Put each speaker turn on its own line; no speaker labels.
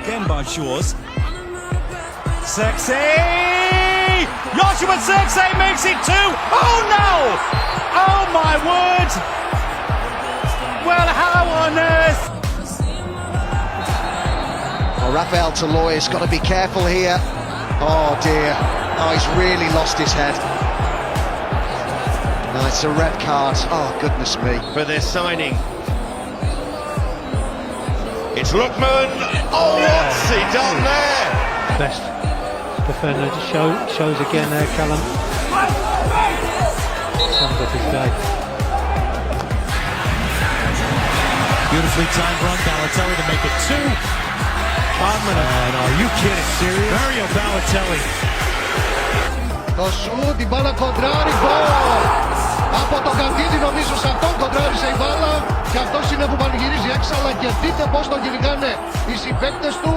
again by Shores. Zirkzee! Joshua Zirkzee makes it 2! Oh no! Oh my word! Well, how on earth?
Oh, Rafael Toloi's got to be careful here. Oh dear. Oh, he's really lost his head. No, it's a red card. Oh, goodness me.
For their signing. It's Lookman. Oh, what's he done there?
Best defender just shows again there, Callum. Sums up his day.
Beautifully timed run, Balotelli to make it 2. Hardman. Are you kidding? Serious? Mario Balotelli.
Το σουτ, η μπάλα κοντράρει, γκολ! Από το Καντίδη νομίζω σε αυτόν κοντράρισε η μπάλα και αυτός είναι που πανηγυρίζει έξαλα και δείτε πως τον κυνηγάνε οι συμπαίκτες του.